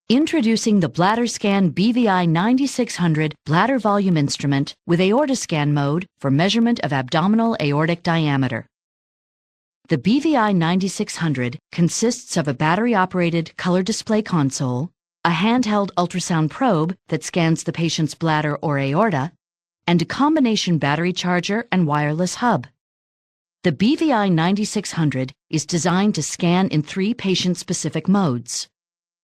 Introducing the BladderScan BVI 9600 bladder volume instrument with aorta scan mode for measurement of abdominal aortic diameter. The BVI 9600 consists of a battery-operated color display console, a handheld ultrasound probe that scans the patient's bladder or aorta, and a combination battery charger and wireless hub. The BVI 9600 is designed to scan in 3 patient-specific modes.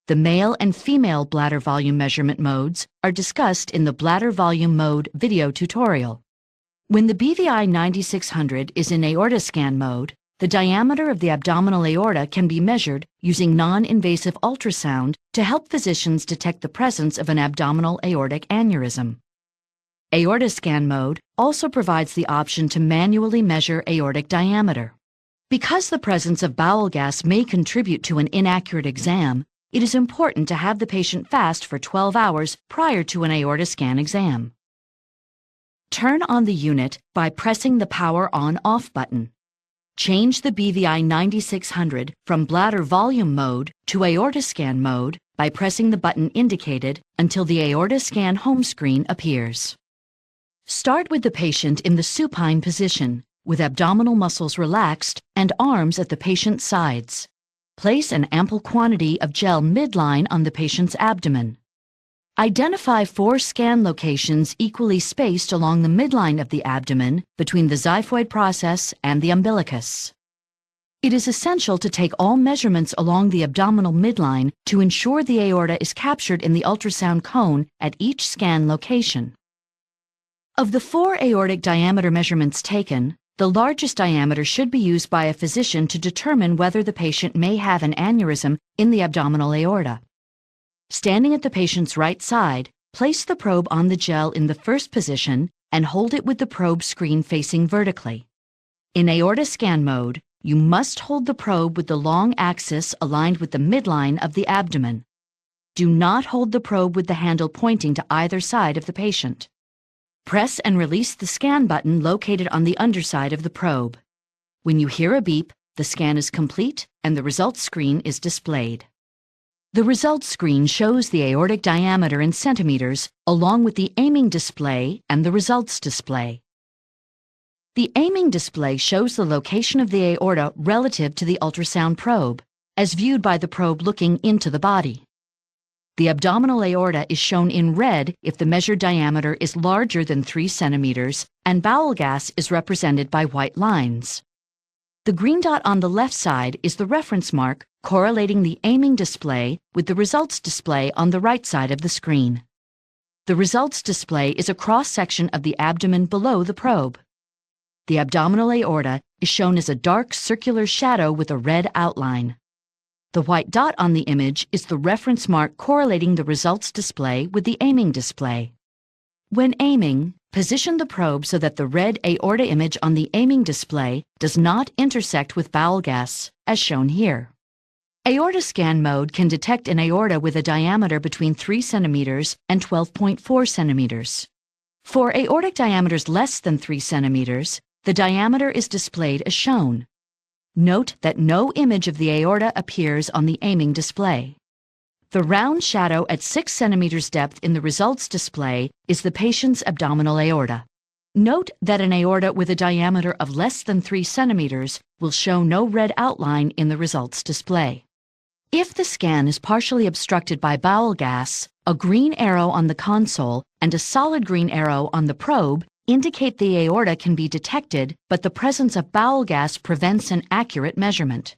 The male and female bladder volume measurement modes are discussed in the bladder volume mode video tutorial. When the BVI 9600 is in aorta scan mode, the diameter of the abdominal aorta can be measured using non-invasive ultrasound to help physicians detect the presence of an abdominal aortic aneurysm. Aorta scan mode also provides the option to manually measure aortic diameter. Because the presence of bowel gas may contribute to an inaccurate exam, it is important to have the patient fast for 12 hours prior to an aorta scan exam. Turn on the unit by pressing the power on/off button. Change the BVI 9600 from bladder volume mode to aorta scan mode by pressing the button indicated until the aorta scan home screen appears. Start with the patient in the supine position, with abdominal muscles relaxed and arms at the patient's sides. Place an ample quantity of gel midline on the patient's abdomen. Identify 4 scan locations equally spaced along the midline of the abdomen between the xiphoid process and the umbilicus. It is essential to take all measurements along the abdominal midline to ensure the aorta is captured in the ultrasound cone at each scan location. Of the 4 aortic diameter measurements taken, the largest diameter should be used by a physician to determine whether the patient may have an aneurysm in the abdominal aorta. Standing at the patient's right side, place the probe on the gel in the first position and hold it with the probe screen facing vertically. In aorta scan mode, you must hold the probe with the long axis aligned with the midline of the abdomen. Do not hold the probe with the handle pointing to either side of the patient. Press and release the scan button located on the underside of the probe. When you hear a beep, the scan is complete and the results screen is displayed. The results screen shows the aortic diameter in centimeters along with the aiming display and the results display. The aiming display shows the location of the aorta relative to the ultrasound probe, as viewed by the probe looking into the body. The abdominal aorta is shown in red if the measured diameter is larger than 3 centimeters and bowel gas is represented by white lines. The green dot on the left side is the reference mark correlating the aiming display with the results display on the right side of the screen. The results display is a cross-section of the abdomen below the probe. The abdominal aorta is shown as a dark circular shadow with a red outline. The white dot on the image is the reference mark correlating the results display with the aiming display. When aiming, position the probe so that the red aorta image on the aiming display does not intersect with bowel gas, as shown here. Aorta scan mode can detect an aorta with a diameter between 3 centimeters and 12.4 centimeters. For aortic diameters less than 3 centimeters, the diameter is displayed as shown. Note that no image of the aorta appears on the aiming display. The round shadow at 6 centimeters depth in the results display is the patient's abdominal aorta. Note that an aorta with a diameter of less than 3 centimeters will show no red outline in the results display. If the scan is partially obstructed by bowel gas, a green arrow on the console and a solid green arrow on the probe indicate the aorta can be detected, but the presence of bowel gas prevents an accurate measurement.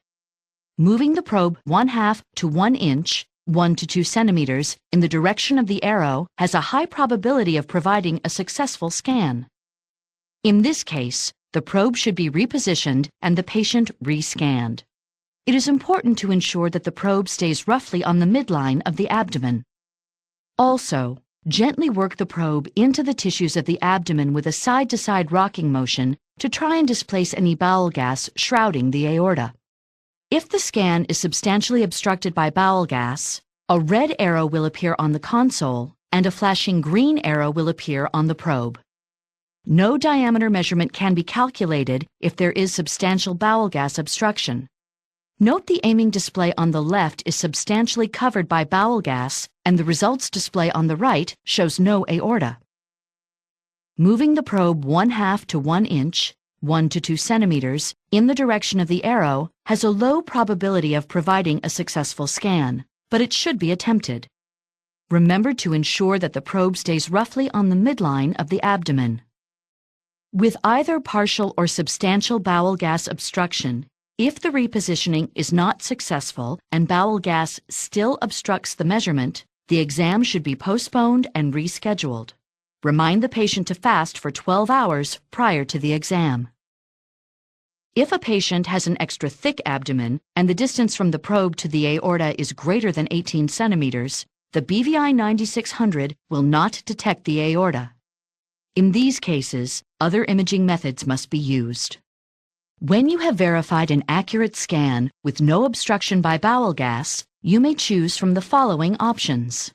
Moving the probe 1/2 to 1 inch, 1 to 2 centimeters, in the direction of the arrow has a high probability of providing a successful scan. In this case, the probe should be repositioned and the patient re-scanned. It is important to ensure that the probe stays roughly on the midline of the abdomen. Also, gently work the probe into the tissues of the abdomen with a side-to-side rocking motion to try and displace any bowel gas shrouding the aorta. If the scan is substantially obstructed by bowel gas, a red arrow will appear on the console and a flashing green arrow will appear on the probe. No diameter measurement can be calculated if there is substantial bowel gas obstruction. Note the aiming display on the left is substantially covered by bowel gas, and the results display on the right shows no aorta. Moving the probe 1/2 to 1 inch, 1 to 2 centimeters, in the direction of the arrow has a low probability of providing a successful scan, but it should be attempted. Remember to ensure that the probe stays roughly on the midline of the abdomen. With either partial or substantial bowel gas obstruction, if the repositioning is not successful and bowel gas still obstructs the measurement, the exam should be postponed and rescheduled. Remind the patient to fast for 12 hours prior to the exam. If a patient has an extra thick abdomen and the distance from the probe to the aorta is greater than 18 centimeters, the BVI 9600 will not detect the aorta. In these cases, other imaging methods must be used. When you have verified an accurate scan with no obstruction by bowel gas, you may choose from the following options.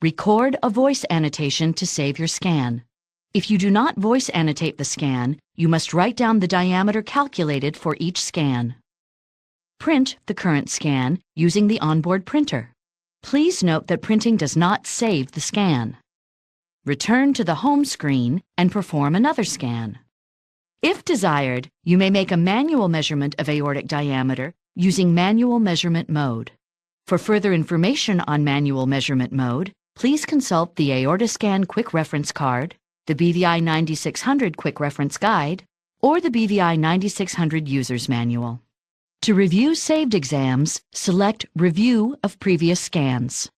Record a voice annotation to save your scan. If you do not voice annotate the scan, you must write down the diameter calculated for each scan. Print the current scan using the onboard printer. Please note that printing does not save the scan. Return to the home screen and perform another scan. If desired, you may make a manual measurement of aortic diameter using manual measurement mode. For further information on manual measurement mode, please consult the BladderScan Quick Reference Card, the BVI 9600 Quick Reference Guide, or the BVI 9600 User's Manual. To review saved exams, select Review of Previous Scans.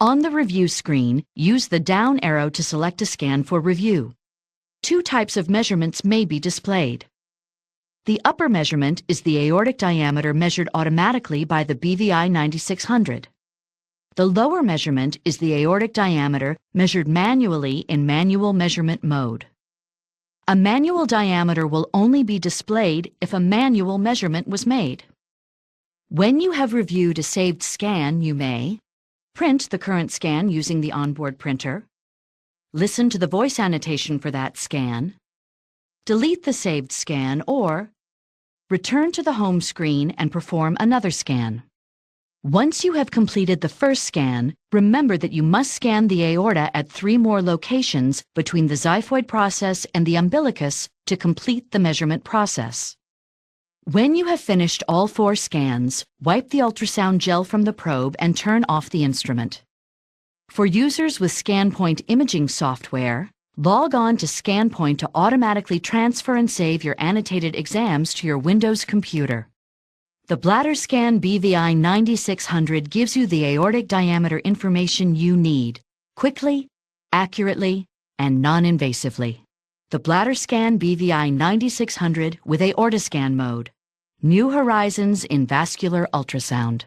On the review screen, use the down arrow to select a scan for review. Two types of measurements may be displayed. The upper measurement is the aortic diameter measured automatically by the BVI 9600. The lower measurement is the aortic diameter measured manually in manual measurement mode. A manual diameter will only be displayed if a manual measurement was made. When you have reviewed a saved scan, you may print the current scan using the onboard printer, listen to the voice annotation for that scan, delete the saved scan, or return to the home screen and perform another scan. Once you have completed the first scan, remember that you must scan the aorta at 3 more locations between the xiphoid process and the umbilicus to complete the measurement process. When you have finished all 4 scans, wipe the ultrasound gel from the probe and turn off the instrument. For users with ScanPoint imaging software, log on to ScanPoint to automatically transfer and save your annotated exams to your Windows computer. The BladderScan BVI 9600 gives you the aortic diameter information you need, quickly, accurately, and non-invasively. The BladderScan BVI 9600 with aorta scan mode. New horizons in vascular ultrasound.